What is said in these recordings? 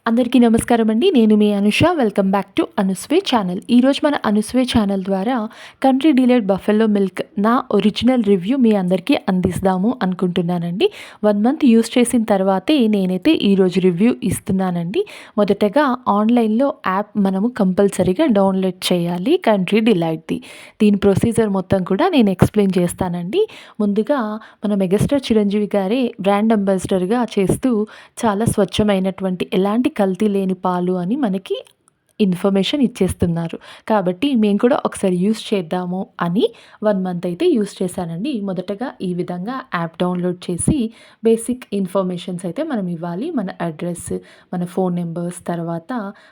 అందరికీ నమస్కారం అండి. నేను మీ Anusha. Welcome back to Anuswe channel. ఈరోజు మన అనుస్వే ఛానల్ ద్వారా కంట్రీ డిలైట్ బఫెలో మిల్క్ నా ఒరిజినల్ రివ్యూ మీ అందరికీ అందిస్తాము అనుకుంటున్నానండి. 1 మంత్ యూస్ చేసిన తర్వాతే నేనైతే ఈరోజు రివ్యూ ఇస్తున్నానండి. మొదటగా ఆన్లైన్లో యాప్ మనము కంపల్సరీగా డౌన్లోడ్ చేయాలి కంట్రీ డిలైట్ది. దీని ప్రొసీజర్ మొత్తం కూడా నేను ఎక్స్ప్లెయిన్ చేస్తానండి. ముందుగా మన మెగాస్టార్ చిరంజీవి గారే బ్రాండ్ అంబాసిడర్గా చేస్తూ చాలా స్వచ్ఛమైనటువంటి ఎలాంటి కల్తీ లేని పాలు అని మనకి ఇన్ఫర్మేషన్ ఇచ్చేస్తున్నారు. కాబట్టి మేము కూడా ఒకసారి యూస్ చేద్దాము అని 1 మంత్ అయితే యూస్ చేశానండి. మొదటగా ఈ విధంగా యాప్ డౌన్లోడ్ చేసి బేసిక్ ఇన్ఫర్మేషన్స్ అయితే మనం ఇవ్వాలి. మన అడ్రస్, మన ఫోన్ నెంబర్స్, తర్వాత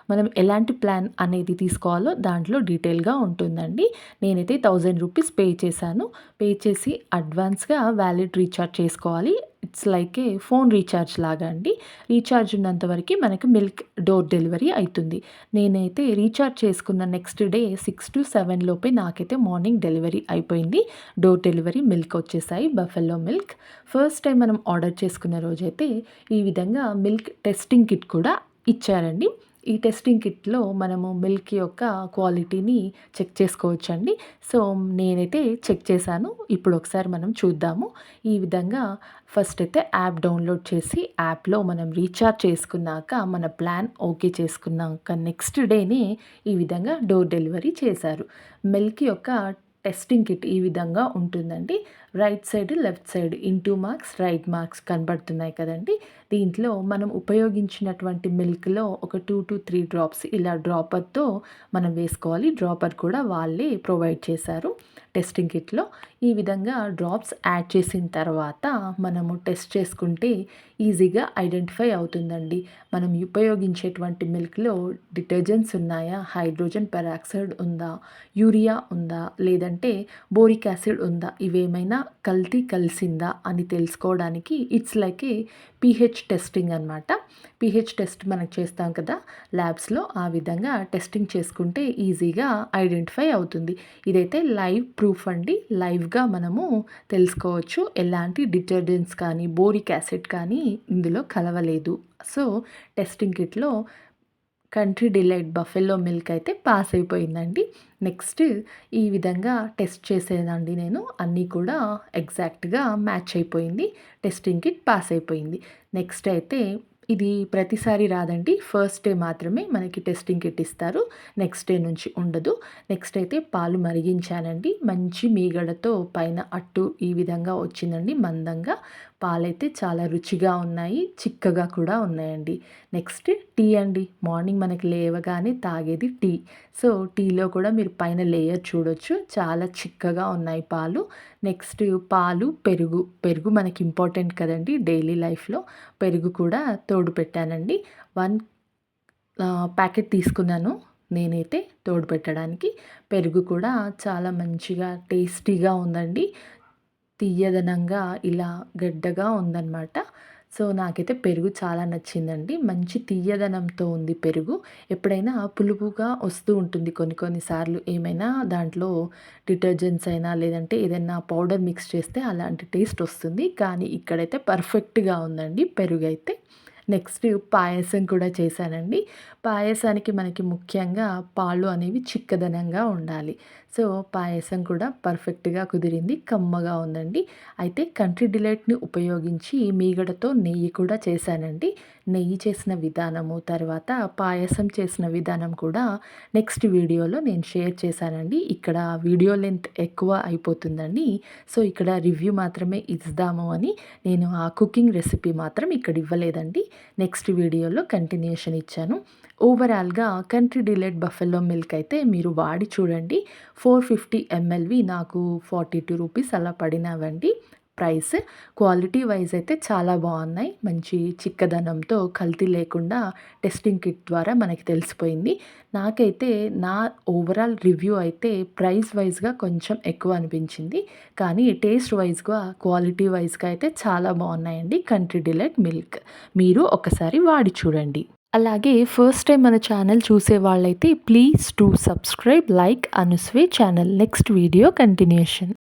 మనం ఎలాంటి ప్లాన్ అనేది తీసుకోవాలో దాంట్లో డీటెయిల్గా ఉంటుందండి. నేనైతే 1000 రూపీస్ పే చేశాను. పే చేసి అడ్వాన్స్గా వ్యాలిడ్ రీఛార్జ్ చేసుకోవాలి. It's like A phone recharge లాగా అండి. రీఛార్జ్ ఉన్నంత వరకు మనకు మిల్క్ డోర్ డెలివరీ అవుతుంది. నేనైతే రీఛార్జ్ చేసుకున్న నెక్స్ట్ డే 6 to 7 లోపే నాకైతే మార్నింగ్ డెలివరీ అయిపోయింది. డోర్ డెలివరీ మిల్క్ వచ్చేసాయి, బఫెలో మిల్క్. ఫస్ట్ టైం మనం ఆర్డర్ చేసుకున్న రోజైతే ఈ విధంగా మిల్క్ టెస్టింగ్ కిట్ కూడా ఇచ్చారండి. ఈ టెస్టింగ్ కిట్‌లో మనము మిల్క్ యొక్క క్వాలిటీని చెక్ చేసుకోవచ్చండి. సో, నేనైతే చెక్ చేశాను. ఇప్పుడు ఒకసారి మనం చూద్దాము. ఈ విధంగా ఫస్ట్ అయితే యాప్ డౌన్లోడ్ చేసి యాప్‌లో మనం రీఛార్జ్ చేసుకున్నాక, మన ప్లాన్ ఓకే చేసుకున్నాక నెక్స్ట్ డేనే ఈ విధంగా డోర్ డెలివరీ చేశారు. మిల్క్ యొక్క టెస్టింగ్ కిట్ ఈ విధంగా ఉంటుందండి. Right side, left side into marks, right marks కనబడుతున్నాయి కదండీ! దీంట్లో మనం ఉపయోగించినటువంటి మిల్క్‌లో ఒక 2-3 డ్రాప్స్ ఇలా డ్రాపర్‌తో మనం వేసుకోవాలి. డ్రాపర్ కూడా వాళ్ళే ప్రొవైడ్ చేశారు టెస్టింగ్ కిట్‌లో. ఈ విధంగా డ్రాప్స్ యాడ్ చేసిన తర్వాత మనము టెస్ట్ చేసుకుంటే ఈజీగా ఐడెంటిఫై అవుతుందండి. మనం ఉపయోగించేటువంటి మిల్క్‌లో డిటర్జెంట్స్ ఉన్నాయా? హైడ్రోజన్ పెరాక్సైడ్ ఉందా? యూరియా ఉందా? లేదంటే బోరిక్ యాసిడ్ ఉందా? ఇవేమైనా కల్తీ కలిసిందా అని తెలుసుకోవడానికి it's like A pH testing అనమాట. పీహెచ్ టెస్ట్ మనకు చేస్తాం కదా ల్యాబ్స్‌లో, ఆ విధంగా టెస్టింగ్ చేసుకుంటే ఈజీగా ఐడెంటిఫై అవుతుంది. ఇదైతే లైవ్ ప్రూఫ్ అండి. లైవ్‌గా మనము తెలుసుకోవచ్చు. ఎలాంటి డిటర్జెంట్స్ కానీ, బోరిక్ యాసిడ్ కానీ ఇందులో కలవలేదు. సో, టెస్టింగ్ కిట్‌లో కంట్రీ డిలైట్ బఫెలో మిల్క్ అయితే పాస్ అయిపోయిందండి. నెక్స్ట్ ఈ విధంగా టెస్ట్ చేసేదండి నేను. అన్నీ కూడా ఎగ్జాక్ట్‌గా మ్యాచ్ అయిపోయింది. టెస్టింగ్ కిట్ పాస్ అయిపోయింది. నెక్స్ట్ అయితే ఇది ప్రతిసారి రాదండి. ఫస్ట్ డే మాత్రమే మనకి టెస్టింగ్ కిట్ ఇస్తారు. నెక్స్ట్ డే నుంచి ఉండదు. నెక్స్ట్ అయితే పాలు మరిగించానండి. మంచి మీగడతో పైన అట్టు ఈ విధంగా వచ్చిందండి మందంగా. పాలైతే చాలా రుచిగా ఉన్నాయి. చిక్కగా కూడా ఉన్నాయండి. నెక్స్ట్ టీ అండి. మార్నింగ్ మనకి లేవగానే తాగేది టీ. సో, టీలో కూడా మీరు పైన లేయర్ చూడొచ్చు. చాలా చిక్కగా ఉన్నాయి పాలు. నెక్స్ట్ పాలు, పెరుగు. పెరుగు మనకి ఇంపార్టెంట్ కదండీ డైలీ లైఫ్‌లో. పెరుగు కూడా తోడు పెట్టానండి. 1 ప్యాకెట్ తీసుకున్నాను నేనైతే తోడు పెట్టడానికి. పెరుగు కూడా చాలా మంచిగా టేస్టీగా ఉందండి. తియ్యదనంగా ఇలా గడ్డగా ఉందనమాట. సో, నాకైతే పెరుగు చాలా నచ్చిందండి. మంచి తియ్యదనంతో ఉంది పెరుగు. ఎప్పుడైనా పులుపుగా వస్తూ ఉంటుంది కొన్ని సార్లు ఏమైనా దాంట్లో డిటర్జెంట్స్ అయినా లేదంటే ఏదైనా పౌడర్ మిక్స్ చేస్తే అలాంటి టేస్ట్ వస్తుంది. కానీ ఇక్కడైతే పర్ఫెక్ట్‌గా ఉందండి పెరుగైతే. నెక్స్ట్ పాయసం కూడా చేశానండి. పాయసానికి మనకి ముఖ్యంగా పాలు అనేవి చిక్కదనంగా ఉండాలి. సో, పాయసం కూడా పర్ఫెక్ట్‌గా కుదిరింది. కమ్మగా ఉందండి. అయితే కంట్రీ డిలైట్‌ని ఉపయోగించి మీగడతో నెయ్యి కూడా చేశానండి. నెయ్యి చేసిన విధానము, తర్వాత పాయసం చేసిన విధానం కూడా నెక్స్ట్ వీడియోలో నేను షేర్ చేశానండి. ఇక్కడ వీడియో లెంత్ ఎక్కువ అయిపోతుందండి. సో, ఇక్కడ రివ్యూ మాత్రమే ఇద్దాము అని నేను ఆ కుకింగ్ రెసిపీ మాత్రం ఇక్కడ ఇవ్వలేదండి. నెక్స్ట్ వీడియోలో కంటిన్యూషన్ ఇచ్చాను. ఓవరాల్‌గా కంట్రీ డిలైట్ బఫెలో మిల్క్ అయితే మీరు వాడి చూడండి. 450 ఎంఎల్‌వి నాకు 42 రూపీస్ అలా పడినవండి ప్రైస్. క్వాలిటీ వైజ్ అయితే చాలా బాగున్నాయి. మంచి చిక్కదనంతో కల్తీ లేకుండా టెస్టింగ్ కిట్ ద్వారా మనకి తెలిసిపోయింది. నాకైతే నా ఓవరాల్ రివ్యూ అయితే ప్రైస్ వైస్‌గా కొంచెం ఎక్కువ అనిపించింది. కానీ టేస్ట్ వైస్‌గా, క్వాలిటీ వైస్‌గా అయితే చాలా బాగున్నాయండి కంట్రీ డిలైట్ మిల్క్. మీరు ఒకసారి వాడి చూడండి. అలాగే ఫస్ట్ టైం మన ఛానల్ చూసే వాళ్ళైతే please do subscribe, like Anuswe channel. Next video continuation.